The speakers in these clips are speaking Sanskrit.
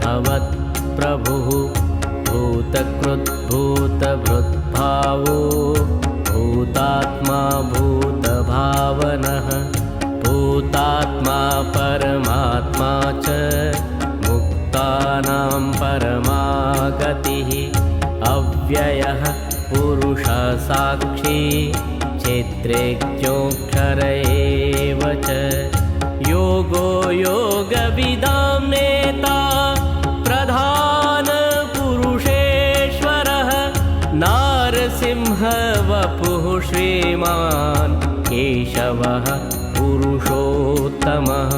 भवत्प्रभुः भूतकृद्भूतभृद्भावो भूतात्मा भूतभावनः भूतात्मा परमात्मा च मुक्तानां परमागतिः अव्ययः पुरुषः साक्षी क्षेत्रेऽक्षर एव च योगो योगविदां नेता प्रधानपुरुषेश्वरः नारसिंह वपुः श्रीमान् केशवः पुरुषोत्तमः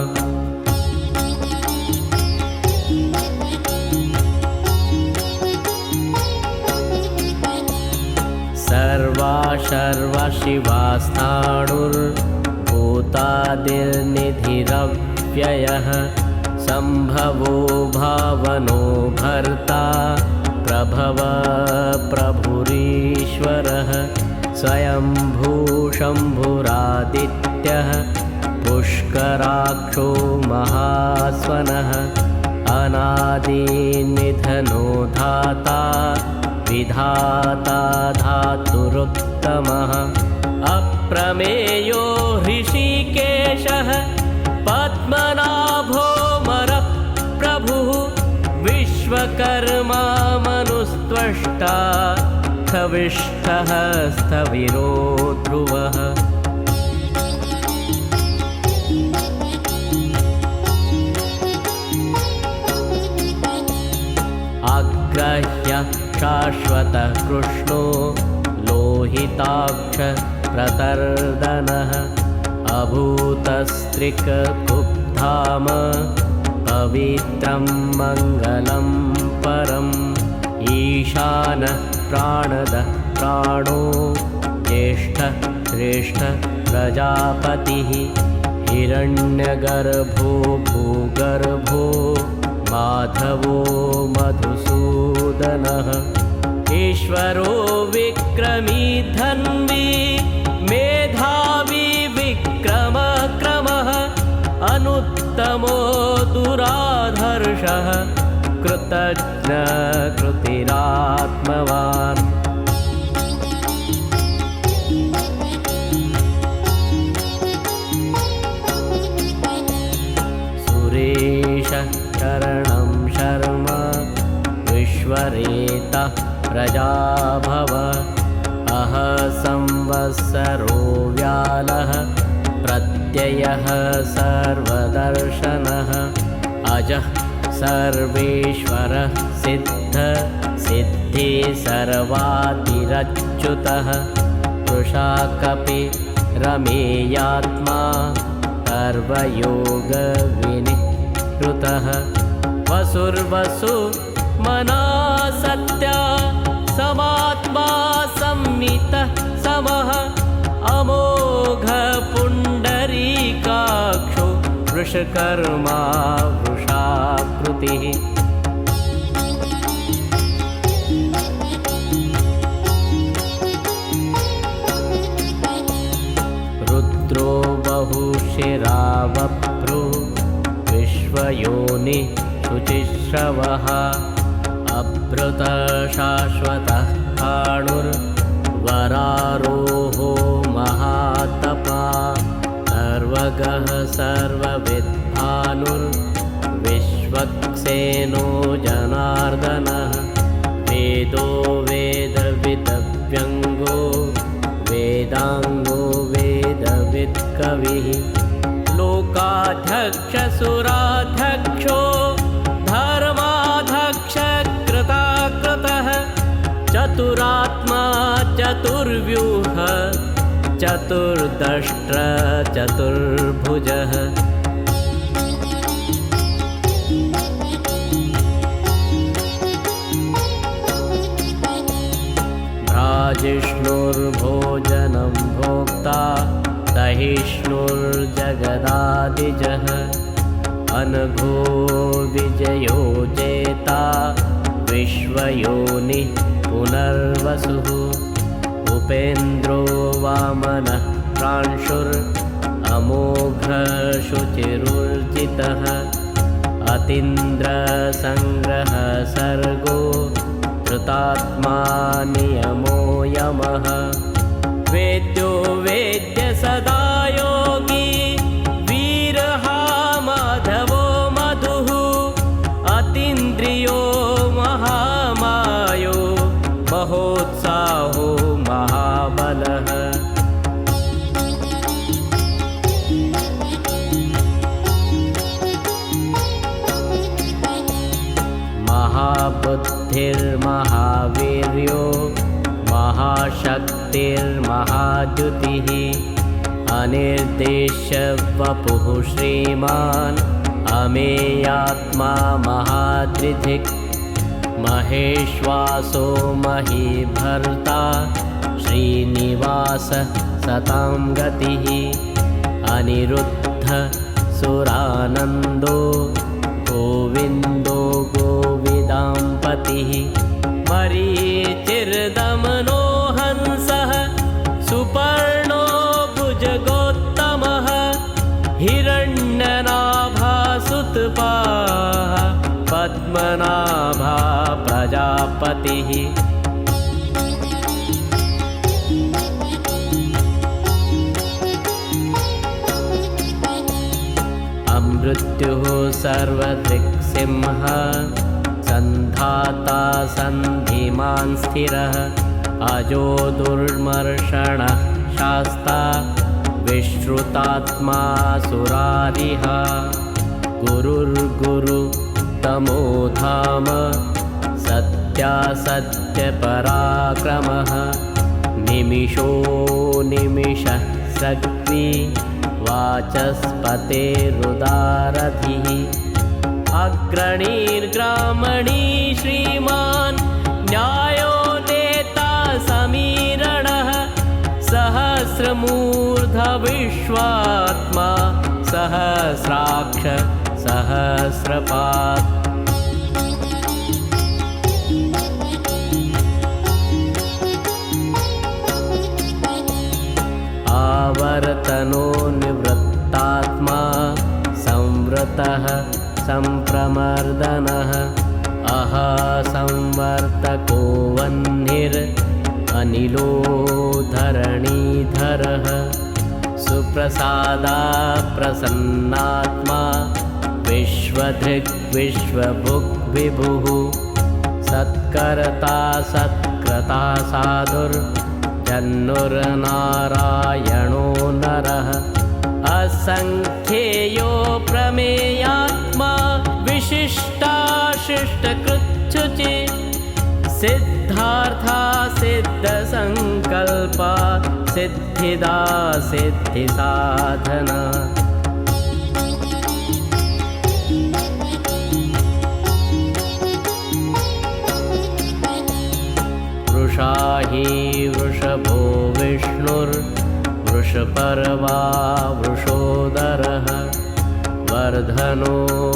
सर्वाशिवास्थाणुर्भूतादिर्निधिरव्ययः सम्भवो भावनो भर्ता प्रभव प्रभुरीश्वरः स्वयंभूशम्भुरादित्यः पुष्कराक्षो महास्वनः अनादिनिधनो धाता विधाता धातुरुत्तमः अप्रमेयो ऋषिकेशः पद्मनाभो मरप्रभुः विश्वकर्मा मनुस्त्वष्टा स्थविष्ठः स्थविरो ध्रुवः अग्रह्य शाश्वतः कृष्णो लोहिताक्ष प्रतर्दनः अभूतस्त्रिककुब्धाम पवित्रं मङ्गलं परम् ईशानः प्राणदः प्राणो ज्येष्ठः श्रेष्ठः प्रजापतिः हिरण्यगर्भो भूगर्भो माधवो मधुसूदनः ईश्वरो विक्रमी धन्वी मेधावी विक्रमक्रमः अनुत्तमो दुराधर्षः कृतज्ञ कृतिरात्मवान् सुरेशः शरणं शर्म विश्वरेतः प्रजाभव अह संवत्सरो व्यालः प्रत्ययः सर्वदर्शनः अजः सर्वेश्वरः सिद्ध सिद्धि सर्वातिरच्युतः वृषाकपि रमेयात्मा सर्वयोगविनिकृतः वसुर्वसु मना सत्या समात्मा संमितः समः अमोघ पुण्डरीकाक्षो वृषकर्मा वृषाकृतिः रुद्रो बहुशिरावभ्रु विश्वयोनि शुचिश्रवः अभृतः शाश्वतः खाणुर्वरारोहो महातपा सर्वगः सर्वविद्भानुर्विश्वक्सेनो जनार्दनः वेदो वेदविदव्यङ्गो वेदाङ्गो वेदवित्कविः लोकाध्यक्षसुराध्यक्षो धर्माध्यक्ष कृताकृतः चतुरात्मा चतुर्व्यूह चतुर्दष्ट्र चतुर्भुजः भ्राजिष्णुर्भोजनं भोक्ता सहिष्णुर्जगदादिजः अनघो विजयो जेता विश्वयोनि पुनर्वसुः उपेन्द्रो वामनः प्रांशुर् अमोघ शुचिरुर्जितः अतीन्द्रसङ्ग्रह सर्गो धृतात्मा नियमो यमः वेद्यो वेद्य सदा योगी वीरहा माधवो मधुः अतीन्द्रियो महामायो महोत्साहो महाबलः महाबुद्धिर्महावीर्यो महाशक्तिर्महाद्युतिः अनिर्देश्यवपुः श्रीमान् अमेयात्मा महाद्रिधिक् महेश्वासो महीभर्ता श्रीनिवास सतां गतिः अनिरुद्ध सुरानन्दो गोविन्दो गोविदाम्पतिः मरीचिर्दमनो हंसः सुपर्णो भुजगोत्तमः हिरण्यनाभासुतपाः पद्मनाभा प्रजापतिः अमृत्युः सर्वदिक्सिंह सन्धाता सन्धिमान् स्थिरः अजो दुर्मर्षणः शास्ता विश्रुतात्मा सुरारिः गुरुर्गुरुतमो धाम सत्यासत्यपराक्रमः निमिषो निमिषः सग्वी वाचस्पतेरुदारधिः अग्रणीर्ग्रामणी श्रीमान् न्यायो नेता समीरणः सहस्रमूर्धविश्वात्मा सहस्राक्ष सहस्रपात् आवर्तनो निवृत्तात्मा संवृतः सम्प्रमर्दनः संवर्तको वह्निर् अनिलो धरणीधरः सुप्रसादा प्रसन्नात्मा विश्वधृग् विश्वभुग् विभुः सत्कर्ता सत्कृता साधुर् जन्नुर्नारायणो नरः असंख्येयो प्रमेयात्मा विशिष्टाशिष्टकृच्छुचि सिद्धार्था सिद्धसंकल्पा सिद्धिदा सिद्धिसाधना वृषाही वृषभो विष्णुर्वृषपर्वा वृषोदरः वर्धनो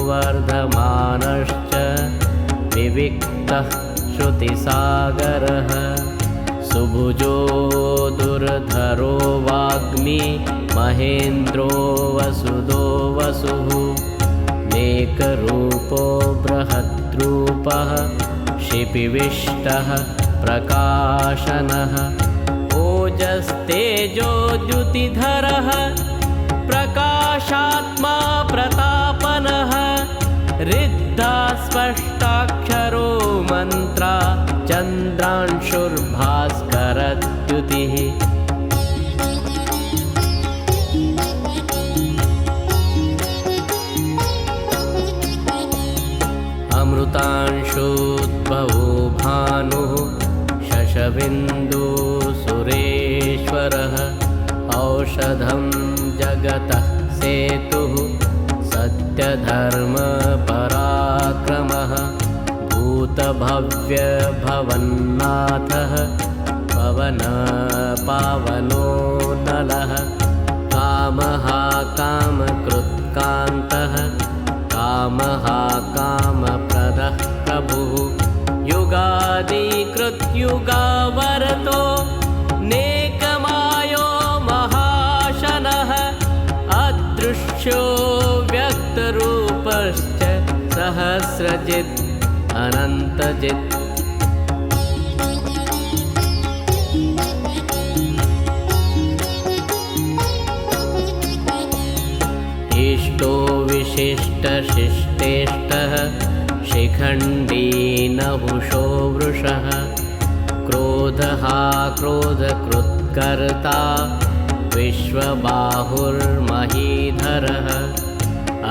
वर्धमानश्च विविक्तः श्रुतिसागरः सुभुजो दुर्धरो वाग्मी महेन्द्रो वसुदो वसुः नेकरूपो बृहद्रूपः शिपिविष्टः प्रकाशनः ओजस्तेजोद्युतिधरः प्रकाशात्मा प्रतापनः रिद्धा स्पष्टाक्षरो मन्त्रा चन्द्रांशुर्भास्करद्युतिः अमृतांशोद्भवो भानुः शशबिन्दुसुरेश्वरः औषधं जगतः सेतुः सत्यधर्मपराक्रमः भूतभव्यभवन्नाथः पवनपावनो नलः कामः कामकृत्कान्तः कामः कामप्रदः प्रभुः युगादिकृत्युगावरतो नेकमायो महाशनः अदृश्यो व्यक्तरूपश्च सहस्रजित् अनन्तजित् इष्टो विशिष्टशिष्टेष्टः शिखण्डी नहुषो वृषः क्रोधः क्रोधकृत्कर्ता विश्वबाहुर्महीधरः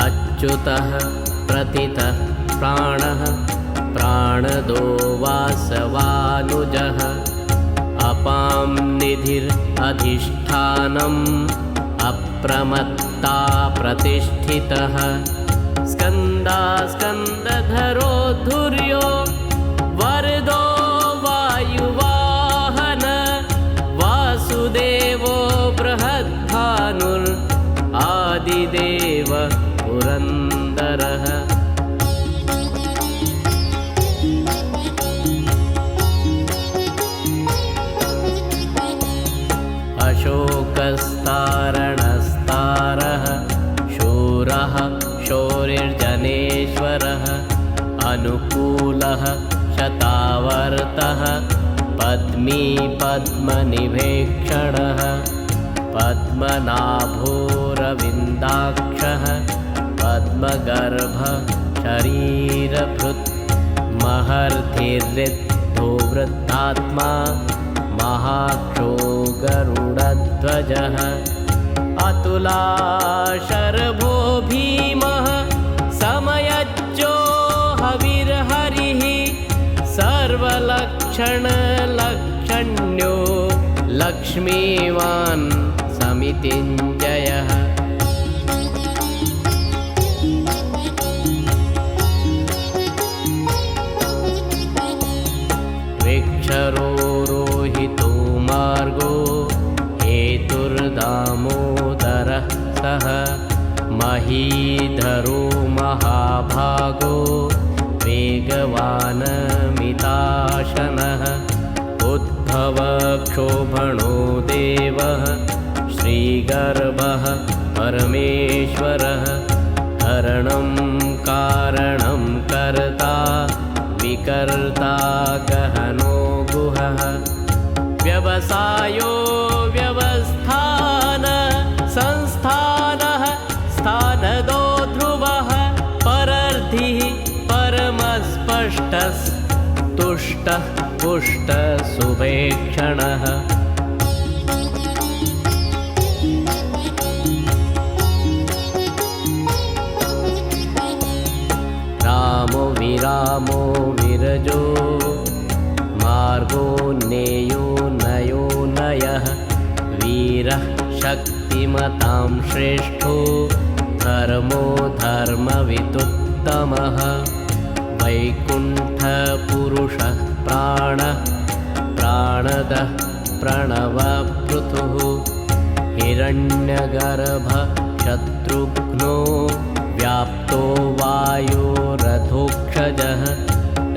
अच्युतः प्रतितः प्राणः प्राणदो वासवानुजः अपां निधिरधिष्ठानम् अप्रमत्ता प्रतिष्ठितः स्कन्दधरो धुर्यो वरदो वायुवाहन वासुदेवो बृहद्भानुर् आदिदेव पुरन्दरः अशोकस्तारणस्तारः शूरः शौरिर्जनेश्वरः अनुकूलः शतावर्तः पद्मी पद्मनिभेक्षणः पद्मनाभोरविन्दाक्षः पद्मगर्भ शरीरभृत् महर्धिर्ऋद्धो वृद्धात्मा महाक्षो गरुडध्वजः अतुलाशरभो भीमः समयज्जो हविर्हरिः सर्वलक्षणलक्षण्यो लक्ष्मीवान् समितिञ्जयः विक्षरो रोहितो मार्गो हेतुर्दामोदरः सः महीधरो महाभागो वेगवानमिताशनः उद्भवक्षोभणो देवः श्रीगर्भः परमेश्वरः हरणं कारणं कर्ता विकर्ता गहनो गुहः व्यवसायो व्यवस्थान संस्थानः स्थानदो ध्रुवः परर्धिः परमस्पष्टस्तुष्टः पुष्टसुभेक्षणः रामो विरामो विरजो मार्गो नेयो नयो नयः वीरः शक्तिमतां श्रेष्ठो धर्मो धर्मविदुत्तमः वैकुण्ठपुरुषः प्राणः प्राणदः प्रणवपृथुः हिरण्यगर्भः शत्रुघ्नो व्याप्तो वायोरधोक्षजः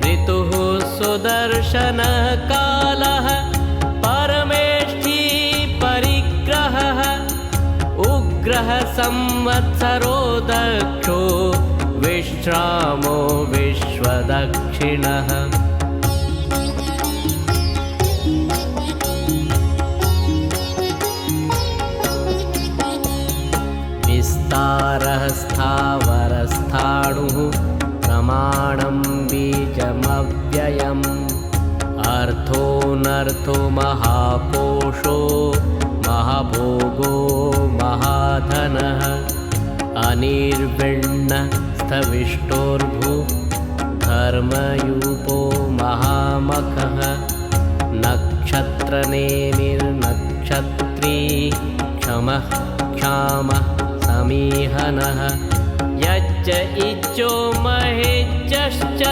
ऋतुः सुदर्शनः कालः परमेष्ठी परिग्रहः उग्रः संवत्सरो दक्षो विश्रामो विश्वदक्षिणः विस्तारः स्थावरस्थाणुः प्रमाणं बीजमव्ययम् अर्थोऽनर्थो महाकोशो महाभोगो महाधनः अनिर्विण्णस्थविष्टोर्भु धर्मयूपो महामखः नक्षत्रनेमिर्नक्षत्री क्षमः क्षामः समीहनः यच्च इज्जो महेज्जश्च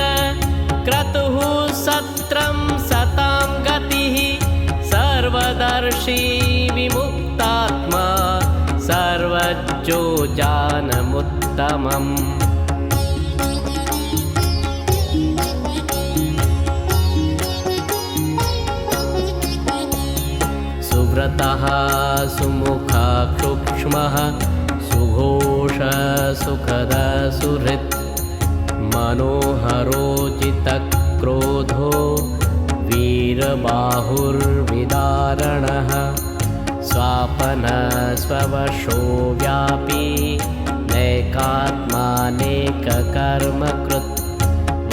क्रतुः सत्रं सतां गतिः सर्वदर्शी विमुक्तात्मा सर्वज्ञो जानमुत्तमम् सुव्रतः सुमुखः सूक्ष्मः सुघोष सुखद सुहृत् मनोहरोचितक्रोधो वीरबाहुर्विदारणः स्वापनस्ववशो व्यापी नैकात्मानेककर्मकृत्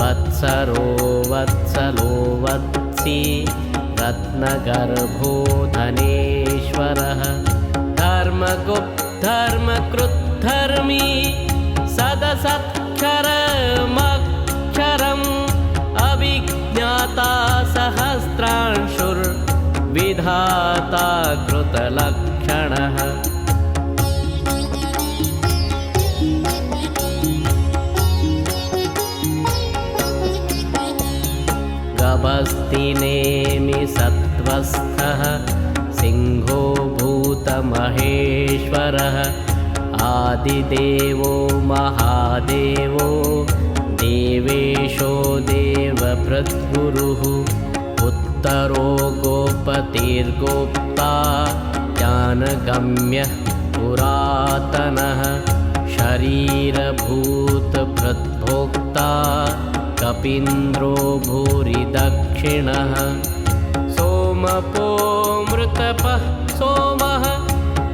वत्सरो वत्सलो वत्सी रत्नगर्भो धनेश्वरः धर्मकृद्धर्मी सदसत्क्षरमक्षरम् अभिज्ञाता सहस्रांशुर्विधाता कृतलक्षणः गभस्तिनेमि सत्त्वस्थः सिंहो भूतमहेश्वरः आदिदेवो महादेवो देवेशो देवभृद्गुरुः उत्तरो गोपतिर्गोप्ता ज्ञानगम्यः पुरातनः शरीरभूतभृद्भोक्ता कपीन्द्रो भूरिदक्षिणः सोमपोऽमृतपः सोमः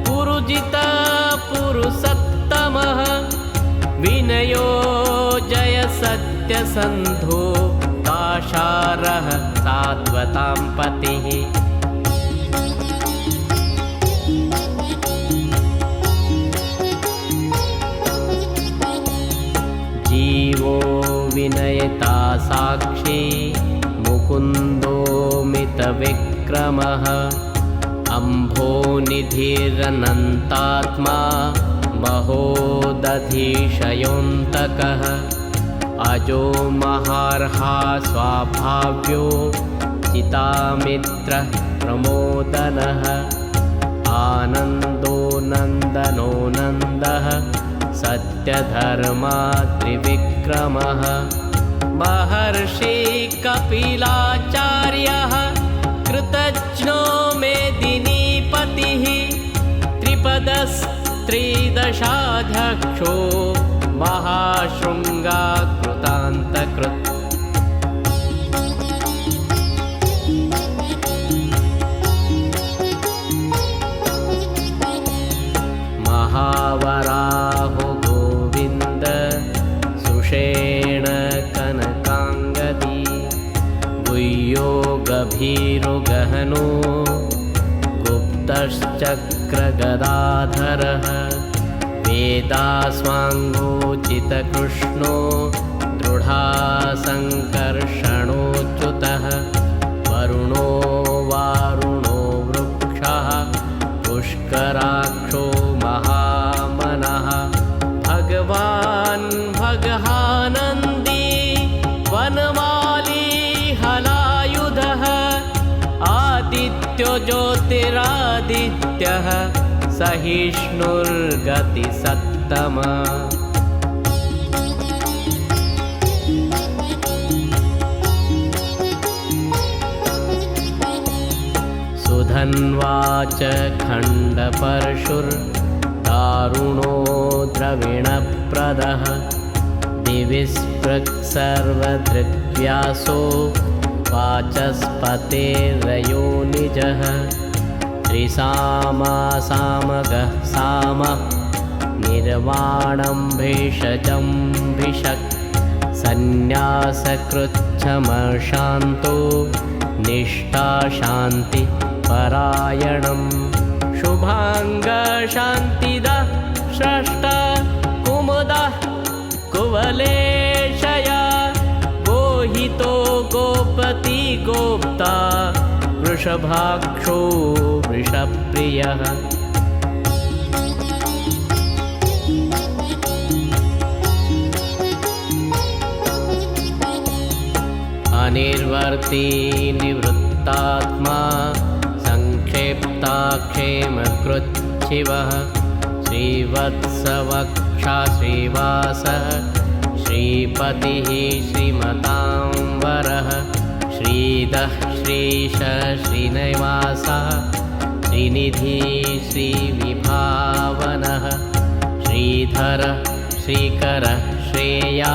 पुरुजितः पुरुषत्तमः विनयो जय सत्यसन्धो दाशारः सात्वतां पतिः जीवो विनयता साक्षी मुकुन्दो मितविक्रमः अम्भोनिधिरनन्तात्मा महोदधिशयोऽन्तकः अजो महार्हा स्वाभाव्यो चितामित्रः प्रमोदनः आनन्दो नन्दनो नन्दः सत्यधर्मा त्रिविक्रमः महर्षि कपिलाचार्यः कृतज्ञो मेदिनीपतिः त्रिपदस्त्रिदशाध्यक्षो महाशृङ्गाकृतान्तकृत् महावराहो गोविन्द सुषेण कनकाङ्गदी गुह्यो गभीरो गहनो गुप्तश्चक्रगदाधरः वेदास्वाङ्गोचितकृष्णो दृढासङ्कर्षणोच्युतः वरुणो वारुणो वृक्षः पुष्कराक्षो महामनः भगवान् भगहानन्दी वनमाली हलायुधः आदित्यो ज्योतिरादित्यः सहिष्णुर्गतिसत्तमा सुधन्वाच खण्डपरशुर्दारुणो द्रविणप्रदः दिविस्पृक्सर्वदृग्व्यासो वाचस्पतेर्योनिजः त्रिसामासामगः सामः निर्वाणं भेषजं भिषक् सन्न्यासकृच्छमशान्तो निष्ठा शान्ति परायणं शुभाङ्गशान्तिदः स्रष्टा कुमुदः कुवलेशया गोहितो गोपति गोप्ता वृषभाक्षो वृषप्रियः अनिर्वर्ती निवृत्तात्मा संक्षेप्ताक्षेमकृच्छिवः श्रीवत्सवक्षा श्रीवासः श्रीपतिः श्रीमतांवरः श्रीदः श्रीश श्रीनिवासः श्रीनिधि श्रीविभावनः श्रीधरः श्रीकरः श्रेया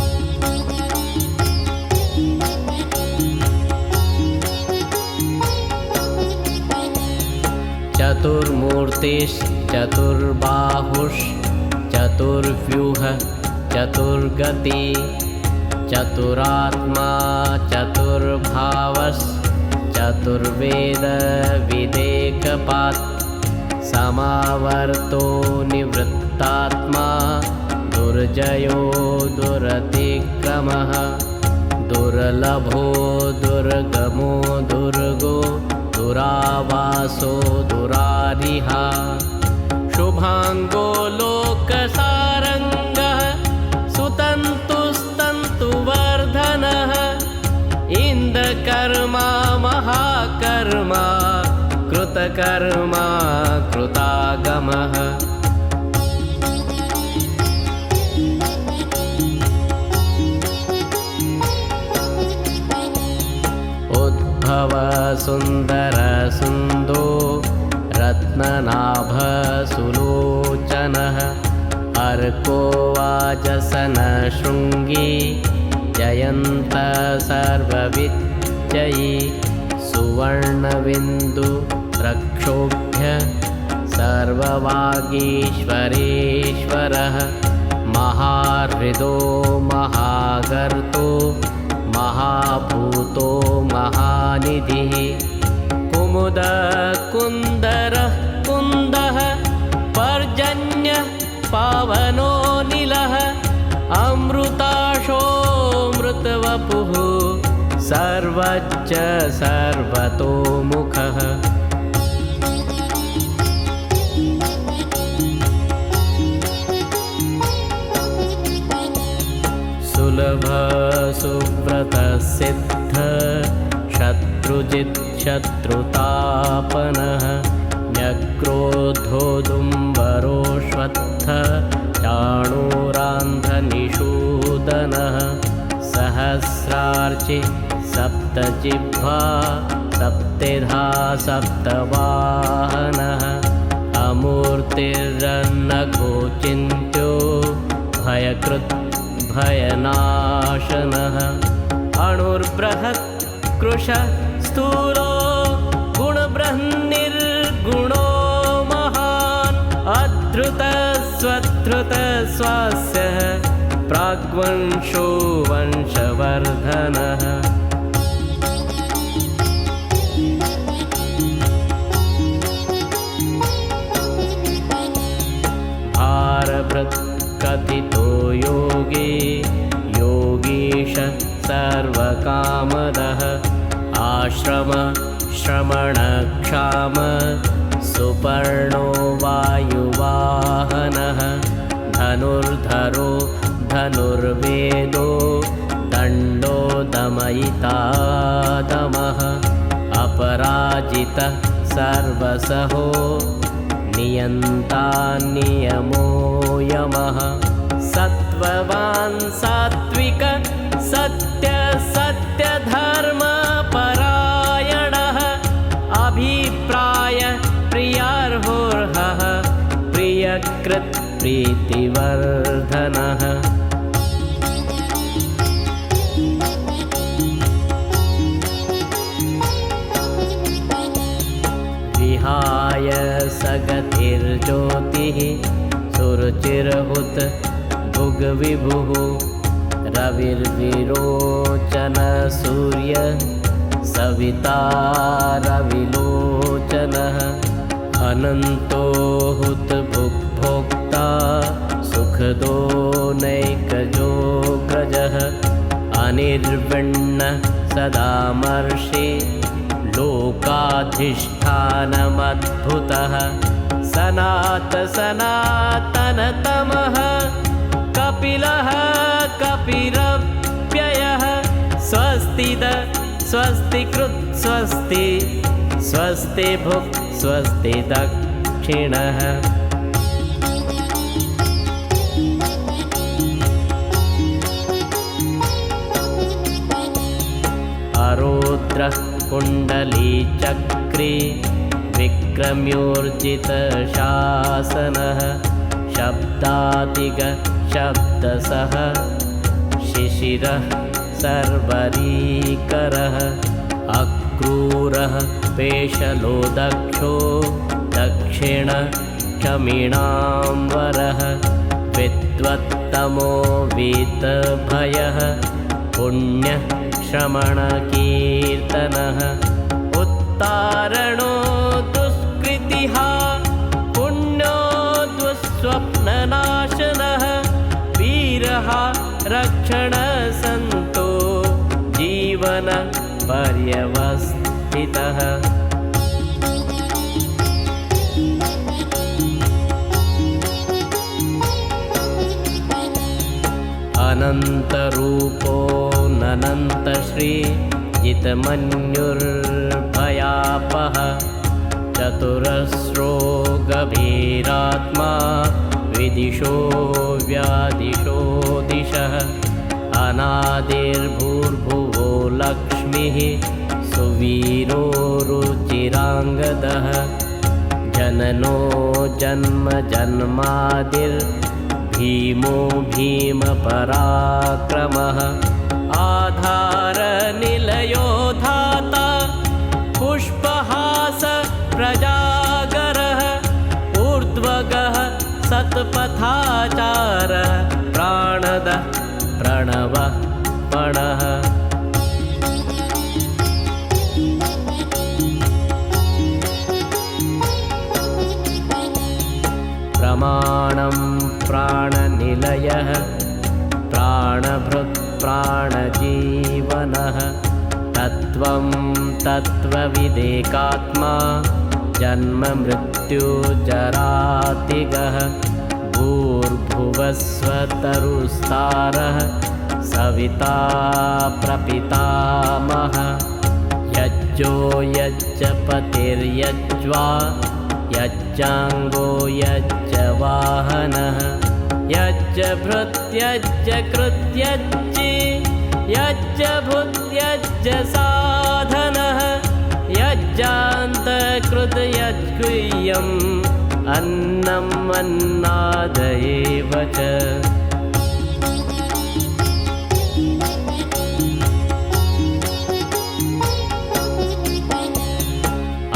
चतुर्व्यूह चतुर्गति चतुरात्मा चतुर्भावश्चतुर्वेद विदेकपात् समावर्तो निवृत्तात्मा दुर्जयो दुरतिक्रमः दुर्लभो दुर्गमो दुर्गो दुरावासो दुरारिः शुभांगो लोकसारंगः सुतन्तुस्तन्तुवर्धनः इंद्रकर्मा महाकर्मा कृतकर्मा कृतागमः उद्भव सुंदर सुंदो रत्ननाभ सुलोचनः अर्को वाजसन शृंगी जयंत सर्वविजयी सुवर्णबिंदु रक्षोभ्य सर्ववागीश्वरेश्वरः महाहृदो महागर्तो महाभूतो महानिधिः कुमुद कुंदरः कुंदः पर्जन्यः पावनो नीलः अमृताशो मृतवपुः सर्वज्ञ सर्वतोमुखः सुलभ सुव्रत सिद्ध शत्रुजित् शत्रुतापनः न्यग्रोधोदुम्बरोऽश्वत्थ चाणूरान्धनिषूदनः सहस्रार्चि सप्तजिह्वा सप्तधा सप्तवाहनः अमूर्तिरन्नघोचिन्त्यो भयकृत् भयनाशनः अणुर्बृहत् कृश स्थूलो गुणबृहन्निर्गुणो महान् अधृतस्वधृतस्वास्यः प्राग्वंशो वंशवर्धनः भारभृत् कथितो योगी योगीश सर्वकामदः आश्रम श्रमणक्षाम सुपर्णो वायुवाहनः धनुर्धरो धनुर्वेदो दण्डो दमयितादमः अपराजितः सर्वसहो नियन्ता नियमो यमः सत्त्ववान् सात्विक सत्य सत्यधर्म परायणः अभिप्राय प्रियार्होर्हः प्रियकृत् प्रीतिवर्धनः विहाय सगतिर्ज्योतिः सुरुचिर्हुत भुग्विभुः रविर्विरोचन सूर्य सविता रविलोचनः अनन्तो हुत भुग्भोक्ता सुखदो नैकजोग्रजः अनिर्विण्ण सदामर्षि लोकाधिष्ठानमद्भुतः सनातनतमः कपिलः कपिरव्ययः स्वस्तिकृत् स्वस्ति स्वस्ति भुक् स्वस्ति दक्षिणः अरोद्रः कुण्डली चक्रे विक्रम्योर्जितशासनः शब्दादिग शब्दसः शिशिरः सर्वरीकरः अक्रूरः पेशलो दक्षो दक्षिणक्षमिणां वरः विद्वत्तमो वीतभयः पुण्यश्रमणकीर्तनः उत्तारणो दुष्कृतिः पुण्यो दुःस्वप्ननाशनः वीरः रक्षणसन्तो जीवनपर्यवस्थितः अनन्तरूपो ननन्तश्रीजितमन्युर्भयापः चतुरस्रो गभीरात्मा विदिशो व्यादिशो दिशः अनादिर्भूर्भुवो लक्ष्मीः सुवीरो रुचिराङ्गदः जननो जन्म जन्मादिर्भीमो भीमपराक्रमः आधारनिलयो धाता पुष्पहास प्रजागरः ऊर्ध्वगः सत्पथाचारः प्राणदः प्रणवः पणः प्रमाणं प्राणनिलयः प्राणभृत् प्राणजीवनः तत्त्वं तत्त्वविदेकात्मा जन्ममृत्युजरातिगः भूर्भुवस्वतरुस्तारः सविता प्रपितामहः यज्जो यज्जपतिर्यज्वा यज्जाङ्गो यज्जवाहनः यज्जभृत्यज्जकृत्यज्जि यज्जभुत्यज्जसाधनः यज्जान्तकृतयज्गुह्यम् अन्नम् अन्नादयेव च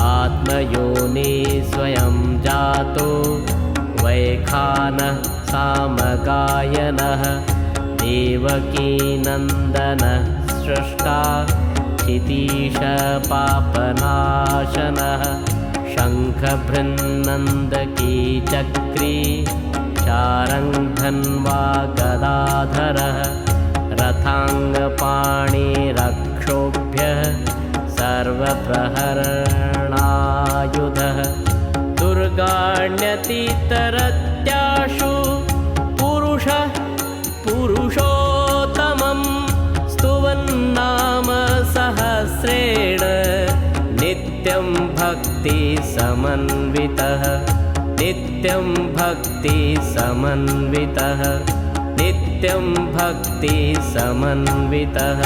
आत्मयोनि स्वयं जातो वैखानः सामगायनः देवकीनन्दनः सृष्टा क्षितीशपापनाशनः शङ्खभृन्नन्दकी चक्री चारङ्धन्वा गदाधरः रथाङ्गपाणिरक्षोभ्यः सर्वप्रहरणायुधः दुर्गाण्यतितरत्याशु पुरुषः पुरुषोत्तमं स्तुवन्नाम सहस्रेण नित्यं भक्तिसमन्वितः नित्यं भक्तिसमन्वितः नित्यं भक्तिसमन्वितः